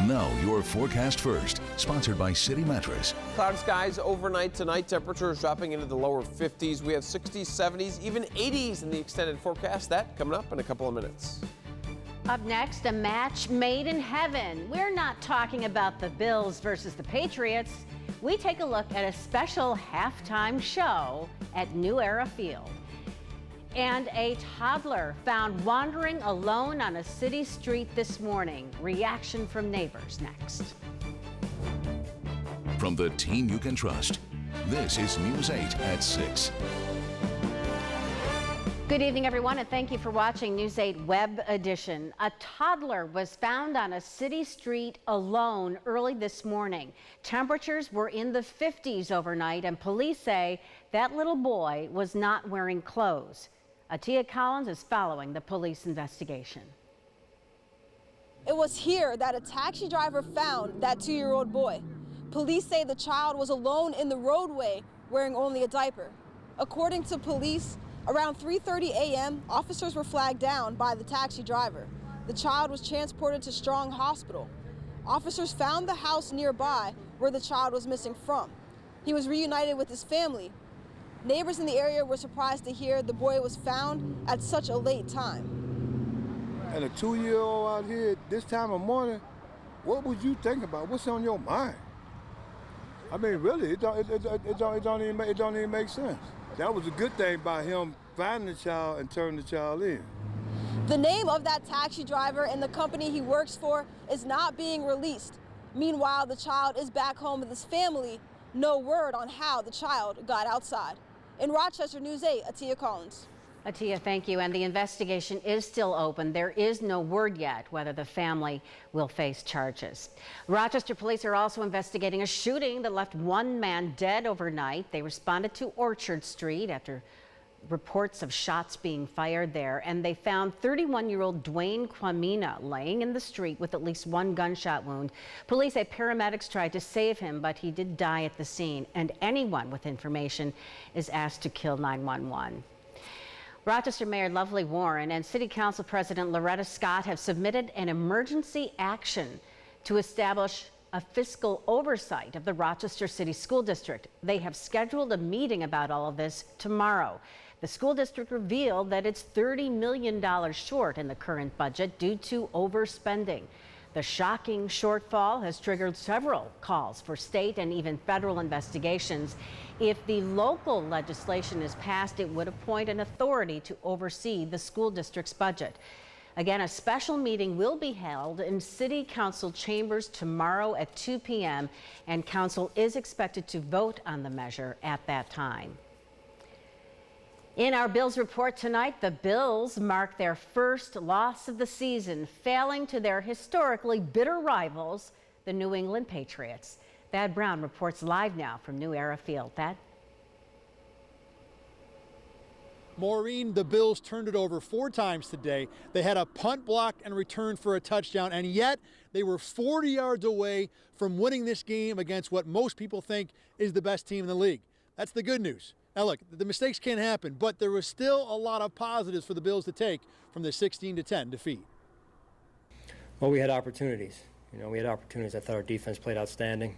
Now your forecast first, sponsored by City Mattress. Cloud skies overnight tonight. Temperatures dropping into the lower 50s. We have 60s, 70s, even 80s in the extended forecast. That coming up in a couple of minutes. Up next, a match made in heaven. We're not talking about the Bills versus the Patriots. We take a look at a special halftime show at New Era Field. And a toddler found wandering alone on a city street this morning. Reaction from neighbors next. From the team you can trust, this is News 8 at 6. Good evening, everyone, and thank you for watching News 8 Web Edition. A toddler was found on a city street alone early this morning. Temperatures were in the 50s overnight, and police say that little boy was not wearing clothes. Atia Collins is following the police investigation. It was here that a taxi driver found that 2-year-old boy. Police say the child was alone in the roadway wearing only a diaper. According to police, around 3:30 a.m., officers were flagged down by the taxi driver. The child was transported to Strong Hospital. Officers found the house nearby where the child was missing from. He was reunited with his family. Neighbors in the area were surprised to hear the boy was found at such a late time. And a 2-year-old out here this time of morning, what would you think about? What's on your mind? I mean, really, it don't even make sense. That was a good thing by him finding the child and turning the child in. The name of that taxi driver and the company he works for is not being released. Meanwhile, the child is back home with his family. No word on how the child got outside. In Rochester, News 8, Atia Collins. Atia, thank you. And the investigation is still open. There is no word yet whether the family will face charges. Rochester police are also investigating a shooting that left one man dead overnight. They responded to Orchard Street after reports of shots being fired there, and they found 31-year-old Dwayne Quamina laying in the street with at least one gunshot wound. Police say paramedics tried to save him, but he did die at the scene, and anyone with information is asked to kill 911. Rochester Mayor Lovely Warren and City Council President Loretta Scott have submitted an emergency action to establish a fiscal oversight of the Rochester City School District. They have scheduled a meeting about all of this tomorrow. The school district revealed that it's $30 million short in the current budget due to overspending. The shocking shortfall has triggered several calls for state and even federal investigations. If the local legislation is passed, it would appoint an authority to oversee the school district's budget. Again, a special meeting will be held in City Council chambers tomorrow at 2 p.m., and Council is expected to vote on the measure at that time. In our Bills report tonight, the Bills mark their first loss of the season, failing to their historically bitter rivals, the New England Patriots. Thad Brown reports live now from New Era Field. Thad? Maureen, the Bills turned it over 4 times today. They had a punt blocked and returned for a touchdown, and yet they were 40 yards away from winning this game against what most people think is the best team in the league. That's the good news. Now look, the mistakes can happen, but there was still a lot of positives for the Bills to take from the 16-10 defeat. Well, we had opportunities. We had opportunities. I thought our defense played outstanding.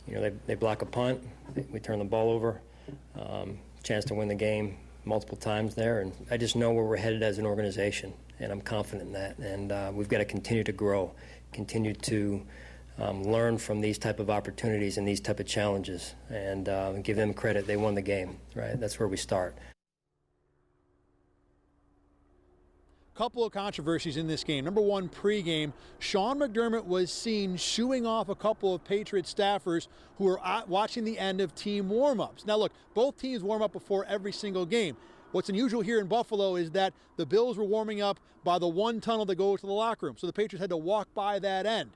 They block a punt. We turn the ball over. Chance to win the game multiple times there, and I just know where we're headed as an organization, and I'm confident in that. And we've got to continue to grow, continue to learn from these type of opportunities and these type of challenges, and give them credit. They won the game, right? That's where we start. Couple of controversies in this game. Number one, pregame, Sean McDermott was seen shooing off a couple of Patriots staffers who were watching the end of team warm-ups. Now look, both teams warm up before every single game. What's unusual here in Buffalo is that the Bills were warming up by the one tunnel that goes to the locker room, so the Patriots had to walk by that end.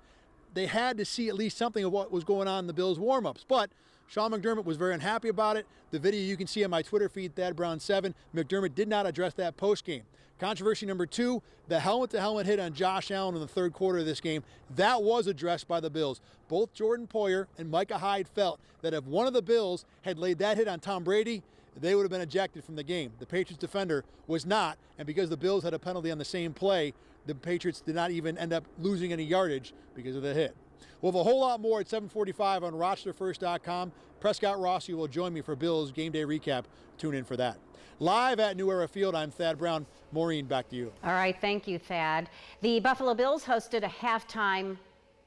They had to see at least something of what was going on in the Bills warm-ups, but Sean McDermott was very unhappy about it. The video you can see on my Twitter feed, ThadBrown7, McDermott did not address that post-game. Controversy number 2, the helmet-to-helmet hit on Josh Allen in the third quarter of this game. That was addressed by the Bills. Both Jordan Poyer and Micah Hyde felt that if one of the Bills had laid that hit on Tom Brady, they would have been ejected from the game. The Patriots defender was not, and because the Bills had a penalty on the same play, the Patriots did not even end up losing any yardage because of the hit. We'll have a whole lot more at 7:45 on RochesterFirst.com. Prescott Rossi will join me for Bill's game day recap. Tune in for that. Live at New Era Field, I'm Thad Brown. Maureen, back to you. All right, thank you, Thad. The Buffalo Bills hosted a halftime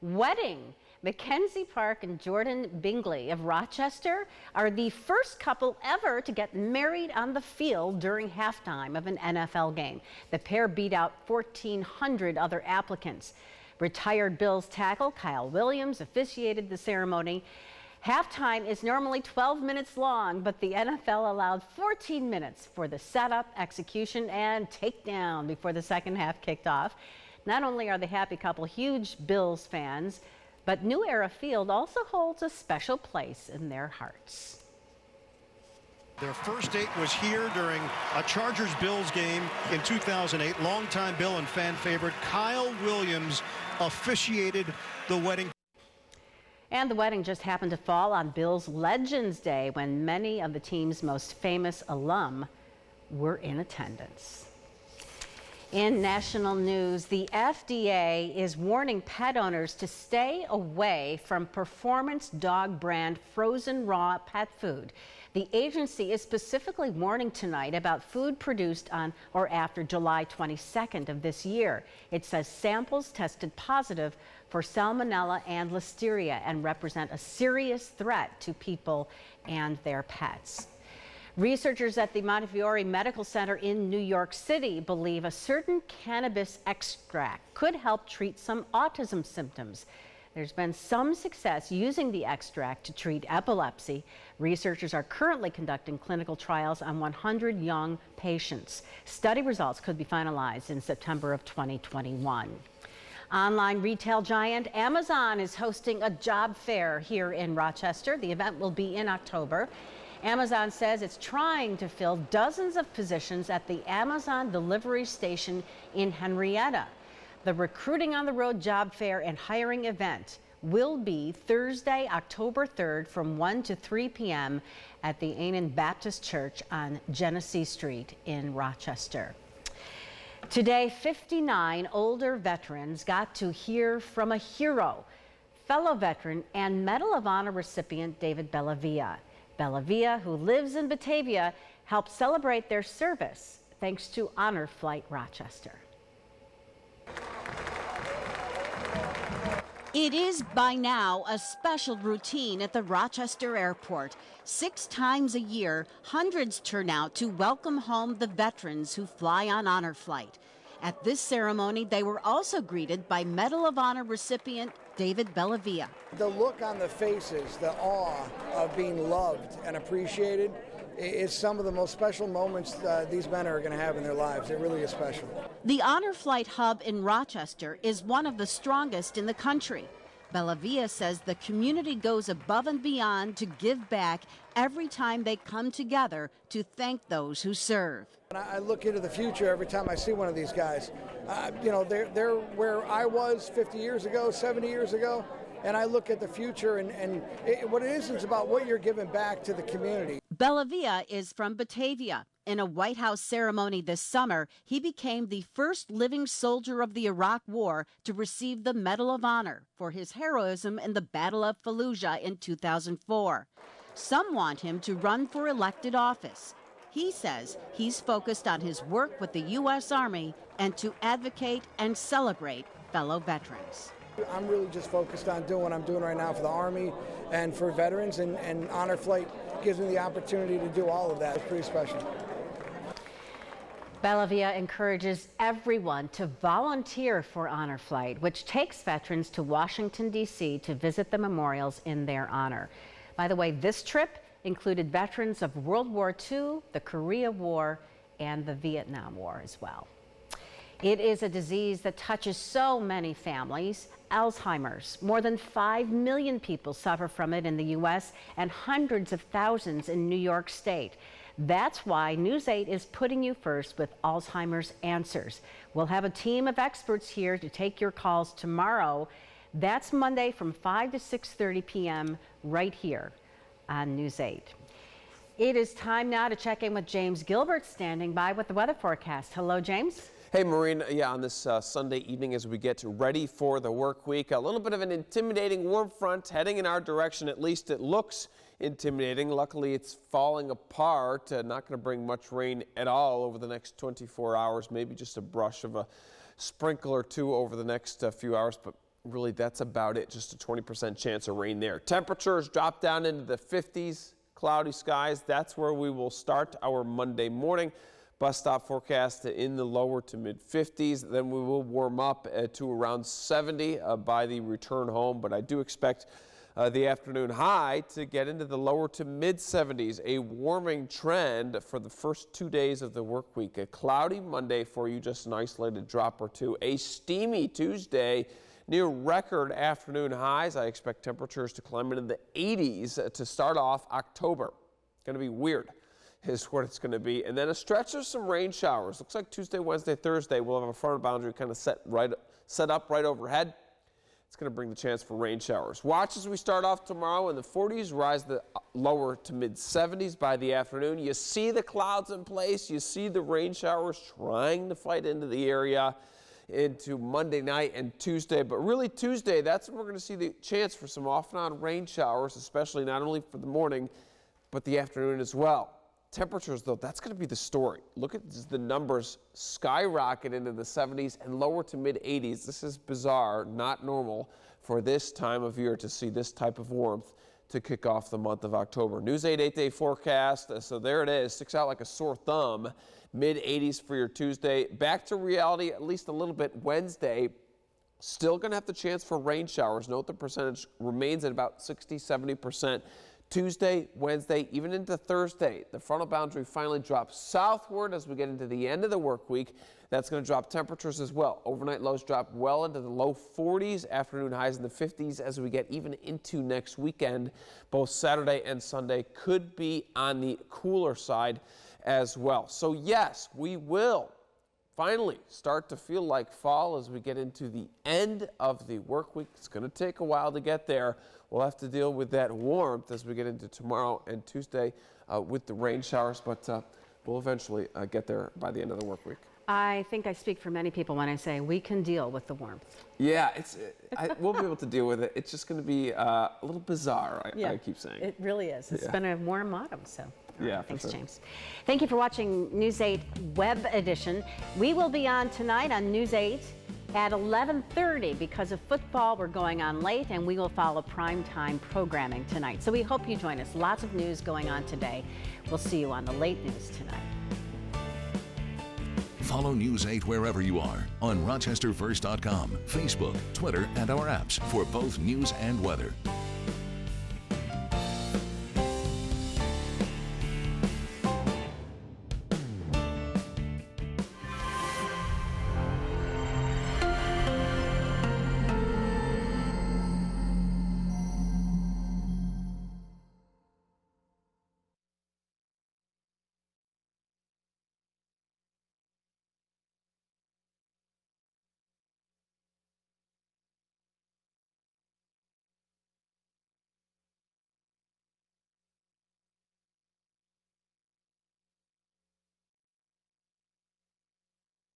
wedding. Mackenzie Park and Jordan Bingley of Rochester are the first couple ever to get married on the field during halftime of an NFL game. The pair beat out 1,400 other applicants. Retired Bills tackle Kyle Williams officiated the ceremony. Halftime is normally 12 minutes long, but the NFL allowed 14 minutes for the setup, execution, and takedown before the second half kicked off. Not only are the happy couple huge Bills fans, but New Era Field also holds a special place in their hearts. Their first date was here during a Chargers-Bills game in 2008. Longtime Bill and fan favorite Kyle Williams officiated the wedding. And the wedding just happened to fall on Bills Legends Day, when many of the team's most famous alum were in attendance. In national news, the FDA is warning pet owners to stay away from Performance dog brand frozen raw pet food. The agency is specifically warning tonight about food produced on or after July 22nd of this year. It says samples tested positive for Salmonella and Listeria and represent a serious threat to people and their pets. Researchers at the Montefiore Medical Center in New York City believe a certain cannabis extract could help treat some autism symptoms. There's been some success using the extract to treat epilepsy. Researchers are currently conducting clinical trials on 100 young patients. Study results could be finalized in September of 2021. Online retail giant Amazon is hosting a job fair here in Rochester. The event will be in October. Amazon says it's trying to fill dozens of positions at the Amazon delivery station in Henrietta. The Recruiting on the Road job fair and hiring event will be Thursday, October 3rd from 1 to 3 p.m. at the Anan Baptist Church on Genesee Street in Rochester. Today, 59 older veterans got to hear from a hero, fellow veteran and Medal of Honor recipient David Bellavia. Bellavia, who lives in Batavia, helped celebrate their service thanks to Honor Flight Rochester. It is by now a special routine at the Rochester Airport. 6 times a year, hundreds turn out to welcome home the veterans who fly on Honor Flight. At this ceremony, they were also greeted by Medal of Honor recipient David Bellavia. The look on the faces, the awe of being loved and appreciated, is some of the most special moments these men are going to have in their lives. It really is special. The Honor Flight Hub in Rochester is one of the strongest in the country. Bellavia says the community goes above and beyond to give back every time they come together to thank those who serve. I look into the future every time I see one of these guys. You know, they're where I was 50 years ago, 70 years ago, and I look at the future, and what it is about what you're giving back to the community. Bellavia is from Batavia. In a White House ceremony this summer, he became the first living soldier of the Iraq War to receive the Medal of Honor for his heroism in the Battle of Fallujah in 2004. Some want him to run for elected office. He says he's focused on his work with the U.S. Army and to advocate and celebrate fellow veterans. I'm really just focused on doing what I'm doing right now for the Army and for veterans, and Honor Flight gives me the opportunity to do all of that. It's pretty special. Bellavia encourages everyone to volunteer for Honor Flight, which takes veterans to Washington, D.C. to visit the memorials in their honor. By the way, this trip included veterans of World War II, the Korea War, and the Vietnam War as well. It is a disease that touches so many families. Alzheimer's. More than 5 million people suffer from it in the U.S. and hundreds of thousands in New York State. That's why News 8 is putting you first with Alzheimer's Answers. We'll have a team of experts here to take your calls tomorrow. That's Monday from 5 to 6:30 p.m. right here on News 8. It is time now to check in with James Gilbert, standing by with the weather forecast. Hello, James. Hey, Maureen, on this Sunday evening as we get ready for the work week, a little bit of an intimidating warm front heading in our direction. At least it looks intimidating. Luckily, it's falling apart. Not going to bring much rain at all over the next 24 hours, maybe just a brush of a sprinkle or two over the next few hours, but really that's about it. Just a 20% chance of rain there. Temperatures drop down into the 50s, cloudy skies. That's where we will start our Monday morning. Bus stop forecast in the lower to mid 50s. Then we will warm up to around 70 by the return home. But I do expect the afternoon high to get into the lower to mid 70s. A warming trend for the first 2 days of the work week. A cloudy Monday for you, just an isolated drop or two. A steamy Tuesday. Near record afternoon highs. I expect temperatures to climb into the 80s to start off October. Going to be weird is what it's going to be. And then a stretch of some rain showers. Looks like Tuesday, Wednesday, Thursday we'll have a front boundary kind of set up right overhead. It's going to bring the chance for rain showers. Watch as we start off tomorrow in the 40s, rise the lower to mid 70s by the afternoon. You see the clouds in place. You see the rain showers trying to fight into the area into Monday night and Tuesday. But really Tuesday, that's when we're going to see the chance for some off and on rain showers, especially not only for the morning, but the afternoon as well. Temperatures, though, that's going to be the story. Look at the numbers skyrocket into the 70s and lower to mid 80s. This is bizarre, not normal for this time of year to see this type of warmth to kick off the month of October. News 8 8-day forecast. So there it is. Sticks out like a sore thumb. Mid 80s for your Tuesday. Back to reality at least a little bit Wednesday. Still going to have the chance for rain showers. Note the percentage remains at about 60-70%. Tuesday, Wednesday, even into Thursday, the frontal boundary finally drops southward as we get into the end of the work week. That's going to drop temperatures as well. Overnight lows drop well into the low 40s, afternoon highs in the 50s as we get even into next weekend. Both Saturday and Sunday could be on the cooler side as well. So yes, we will finally start to feel like fall as we get into the end of the work week. It's going to take a while to get there. We'll have to deal with that warmth as we get into tomorrow and Tuesday with the rain showers, but we'll eventually get there by the end of the work week. I think I speak for many people when I say we can deal with the warmth. Yeah, we'll be able to deal with it. It's just going to be a little bizarre, I keep saying. It really is. It's been a warm autumn, so. Yeah, thanks, sure. James. Thank you for watching News 8 Web Edition. We will be on tonight on News 8 at 11:30 because of football. We're going on late, and we will follow primetime programming tonight. So we hope you join us. Lots of news going on today. We'll see you on the late news tonight. Follow News 8 wherever you are on RochesterFirst.com, Facebook, Twitter, and our apps for both news and weather.